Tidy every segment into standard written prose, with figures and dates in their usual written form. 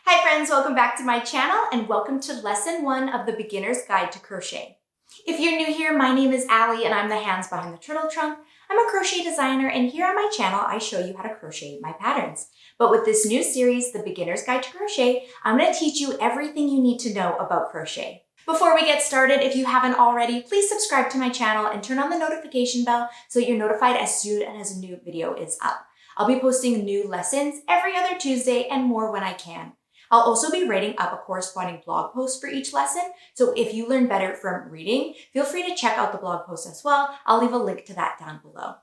Hi friends, welcome back to my channel and welcome to lesson 1 of the Beginner's Guide to Crochet. If you're new here, my name is Allie and I'm the hands behind the turtle trunk. I'm a crochet designer and here on my channel I show you how to crochet my patterns. But with this new series, the Beginner's Guide to Crochet, I'm going to teach you everything you need to know about crochet. Before we get started, if you haven't already, please subscribe to my channel and turn on the notification bell so you're notified as soon as a new video is up. I'll be posting new lessons every other Tuesday and more when I can. I'll also be writing up a corresponding blog post for each lesson, so if you learn better from reading, feel free to check out the blog post as well. I'll leave a link to that down below.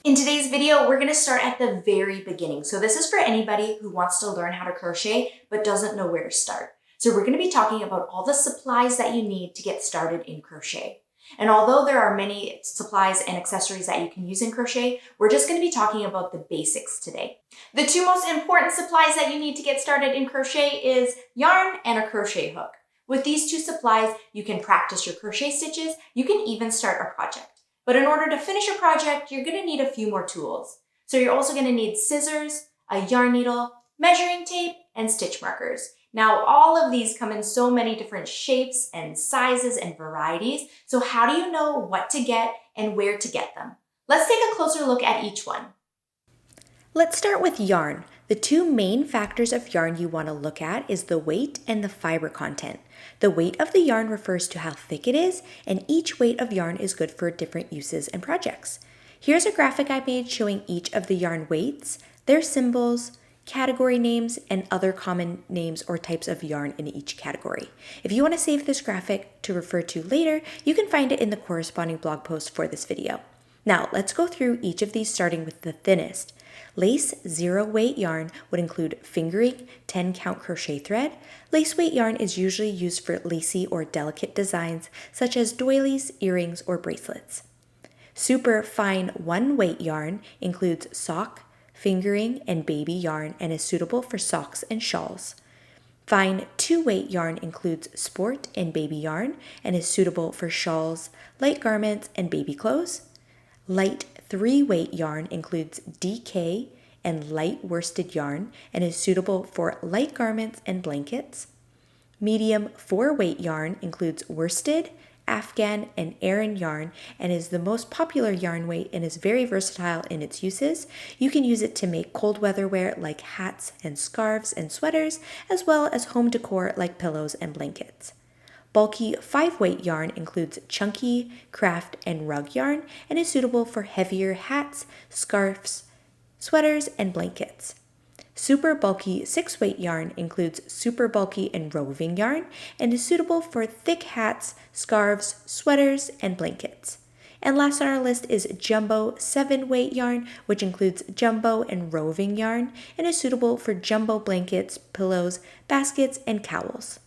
In today's video, we're going to start at the very beginning. So this is for anybody who wants to learn how to crochet but doesn't know where to start. So we're going to be talking about all the supplies that you need to get started in crochet. And although there are many supplies and accessories that you can use in crochet, we're just going to be talking about the basics today. The two most important supplies that you need to get started in crochet is yarn and a crochet hook. With these two supplies, you can practice your crochet stitches, you can even start a project. But in order to finish a project, you're going to need a few more tools. So you're also going to need scissors, a yarn needle, measuring tape, and stitch markers. Now, all of these come in so many different shapes and sizes and varieties. So how do you know what to get and where to get them? Let's take a closer look at each one. Let's start with yarn. The two main factors of yarn you want to look at is the weight and the fiber content. The weight of the yarn refers to how thick it is, and each weight of yarn is good for different uses and projects. Here's a graphic I made showing each of the yarn weights, their symbols, category names, and other common names or types of yarn in each category. If you want to save this graphic to refer to later, you can find it in the corresponding blog post for this video. Now, let's go through each of these starting with the thinnest. Lace zero weight yarn would include fingering 10 count crochet thread. Lace weight yarn is usually used for lacy or delicate designs such as doilies, earrings, or bracelets. Super fine 1 weight yarn includes sock, fingering, and baby yarn and is suitable for socks and shawls. Fine 2 weight yarn includes sport and baby yarn and is suitable for shawls, light garments, and baby clothes. Light 3 weight yarn includes DK and light worsted yarn and is suitable for light garments and blankets. Medium 4 weight yarn includes worsted, Afghan, and Aran yarn and is the most popular yarn weight and is very versatile in its uses. You can use it to make cold weather wear like hats and scarves and sweaters, as well as home decor like pillows and blankets. Bulky 5 weight yarn includes chunky, craft, and rug yarn and is suitable for heavier hats, scarves, sweaters, and blankets. Super bulky 6 weight yarn includes super bulky and roving yarn and is suitable for thick hats, scarves, sweaters, and blankets. And last on our list is jumbo 7 weight yarn, which includes jumbo and roving yarn and is suitable for jumbo blankets, pillows, baskets, and cowls.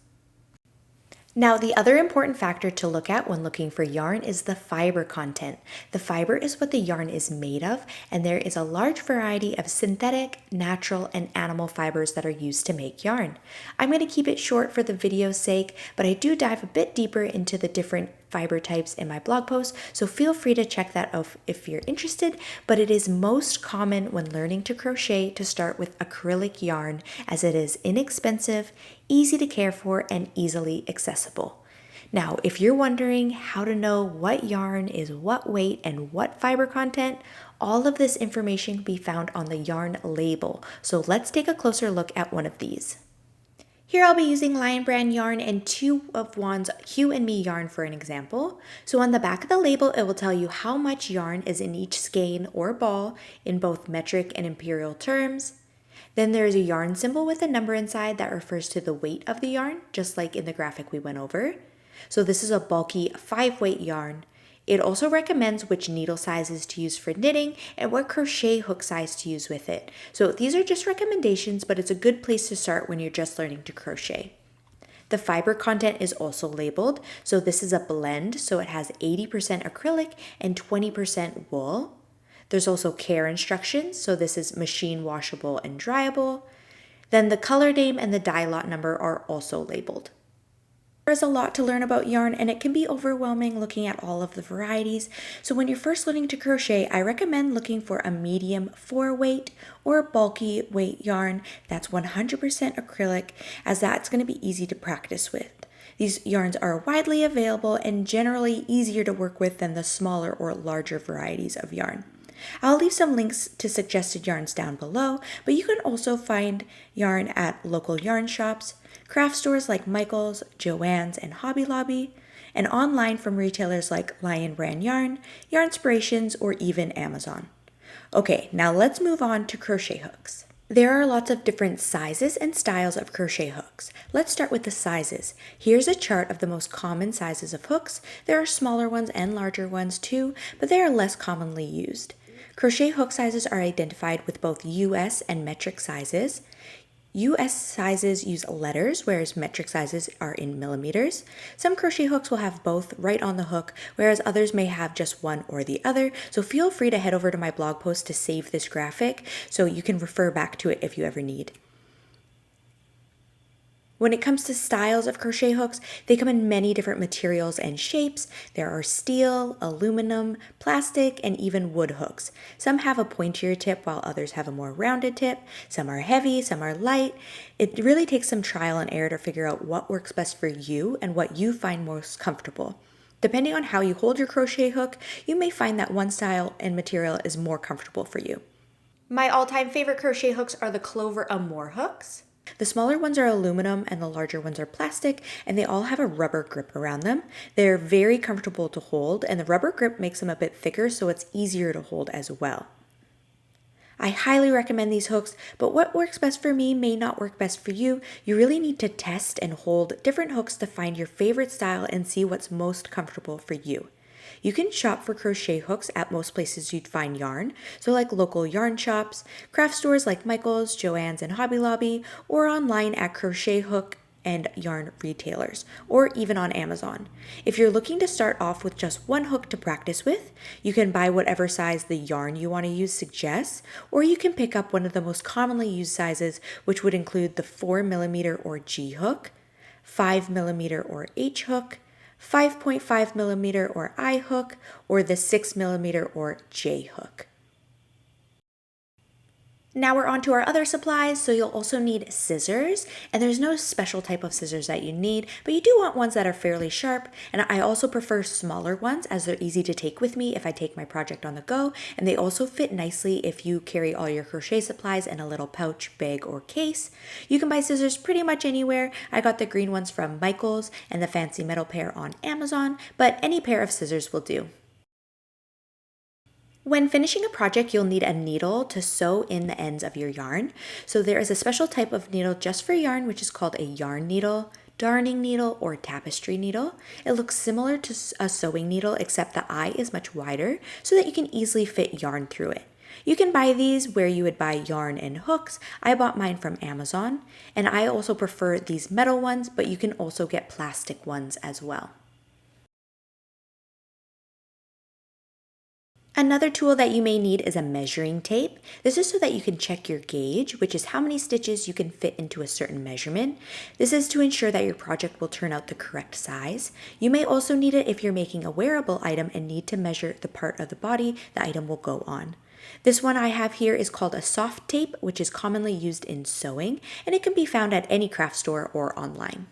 Now, the other important factor to look at when looking for yarn is the fiber content. The fiber is what the yarn is made of, and there is a large variety of synthetic, natural, and animal fibers that are used to make yarn. I'm going to keep it short for the video's sake, but I do dive a bit deeper into the different fiber types in my blog post, so feel free to check that out if you're interested, but it is most common when learning to crochet to start with acrylic yarn as it is inexpensive, easy to care for, and easily accessible. Now, if you're wondering how to know what yarn is what weight and what fiber content, all of this information can be found on the yarn label, so let's take a closer look at one of these. Here I'll be using Lion Brand yarn and 2 of Juan's Hue and Me yarn for an example. So on the back of the label, it will tell you how much yarn is in each skein or ball in both metric and imperial terms. Then there is a yarn symbol with a number inside that refers to the weight of the yarn, just like in the graphic we went over. So this is a bulky 5 weight yarn. It also recommends which needle sizes to use for knitting and what crochet hook size to use with it. So these are just recommendations, but it's a good place to start when you're just learning to crochet. The fiber content is also labeled. So this is a blend, so it has 80% acrylic and 20% wool. There's also care instructions, so this is machine washable and dryable. Then the color name and the dye lot number are also labeled. There's a lot to learn about yarn and it can be overwhelming looking at all of the varieties. So when you're first learning to crochet, I recommend looking for a medium 4-weight or a bulky weight yarn that's 100% acrylic, as that's going to be easy to practice with. These yarns are widely available and generally easier to work with than the smaller or larger varieties of yarn. I'll leave some links to suggested yarns down below, but you can also find yarn at local yarn shops, craft stores like Michael's, Joann's, and Hobby Lobby, and online from retailers like Lion Brand Yarn, Yarnspirations, or even Amazon. Okay, now let's move on to crochet hooks. There are lots of different sizes and styles of crochet hooks. Let's start with the sizes. Here's a chart of the most common sizes of hooks. There are smaller ones and larger ones too, but they are less commonly used. Crochet hook sizes are identified with both US and metric sizes. US sizes use letters, whereas metric sizes are in millimeters. Some crochet hooks will have both right on the hook, whereas others may have just one or the other. So feel free to head over to my blog post to save this graphic so you can refer back to it if you ever need. When it comes to styles of crochet hooks, they come in many different materials and shapes. There are steel, aluminum, plastic, and even wood hooks. Some have a pointier tip while others have a more rounded tip. Some are heavy, some are light. It really takes some trial and error to figure out what works best for you and what you find most comfortable. Depending on how you hold your crochet hook, you may find that one style and material is more comfortable for you. My all-time favorite crochet hooks are the Clover Amour hooks. The smaller ones are aluminum and the larger ones are plastic, and they all have a rubber grip around them. They're very comfortable to hold, and the rubber grip makes them a bit thicker, so it's easier to hold as well. I highly recommend these hooks, but what works best for me may not work best for you. You really need to test and hold different hooks to find your favorite style and see what's most comfortable for you. You can shop for crochet hooks at most places you'd find yarn, so like local yarn shops, craft stores like Michael's, Joann's, and Hobby Lobby, or online at crochet hook and yarn retailers, or even on Amazon. If you're looking to start off with just one hook to practice with, you can buy whatever size the yarn you want to use suggests, or you can pick up one of the most commonly used sizes, which would include the 4mm or G hook, 5mm or H hook, 5.5mm or I hook, or the 6mm or J hook. Now we're on to our other supplies, so you'll also need scissors, and there's no special type of scissors that you need, but you do want ones that are fairly sharp, and I also prefer smaller ones as they're easy to take with me if I take my project on the go, and they also fit nicely if you carry all your crochet supplies in a little pouch, bag, or case. You can buy scissors pretty much anywhere. I got the green ones from Michael's and the fancy metal pair on Amazon, but any pair of scissors will do. When finishing a project, you'll need a needle to sew in the ends of your yarn. So there is a special type of needle just for yarn, which is called a yarn needle, darning needle, or tapestry needle. It looks similar to a sewing needle, except the eye is much wider so that you can easily fit yarn through it. You can buy these where you would buy yarn and hooks. I bought mine from Amazon, and I also prefer these metal ones, but you can also get plastic ones as well. Another tool that you may need is a measuring tape. This is so that you can check your gauge, which is how many stitches you can fit into a certain measurement. This is to ensure that your project will turn out the correct size. You may also need it if you're making a wearable item and need to measure the part of the body the item will go on. This one I have here is called a soft tape, which is commonly used in sewing, and it can be found at any craft store or online.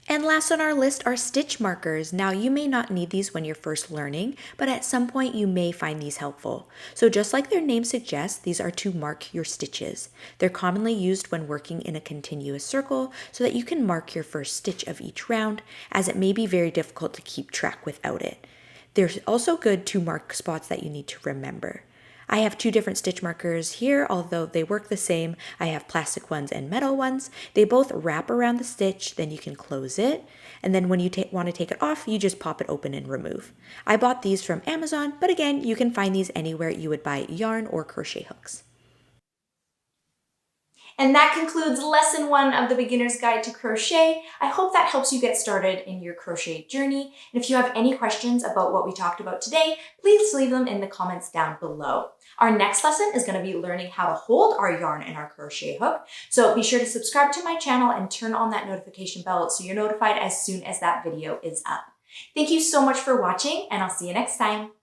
And last on our list are stitch markers. Now you may not need these when you're first learning, but at some point you may find these helpful. So just like their name suggests, these are to mark your stitches. They're commonly used when working in a continuous circle so that you can mark your first stitch of each round, as it may be very difficult to keep track without it. They're also good to mark spots that you need to remember. I have two different stitch markers here, although they work the same. I have plastic ones and metal ones. They both wrap around the stitch, then you can close it. And then when you want to take it off, you just pop it open and remove. I bought these from Amazon, but again, you can find these anywhere you would buy yarn or crochet hooks. And that concludes lesson 1 of the Beginner's Guide to Crochet. I hope that helps you get started in your crochet journey. And if you have any questions about what we talked about today, please leave them in the comments down below. Our next lesson is going to be learning how to hold our yarn in our crochet hook. So be sure to subscribe to my channel and turn on that notification bell so you're notified as soon as that video is up. Thank you so much for watching, and I'll see you next time.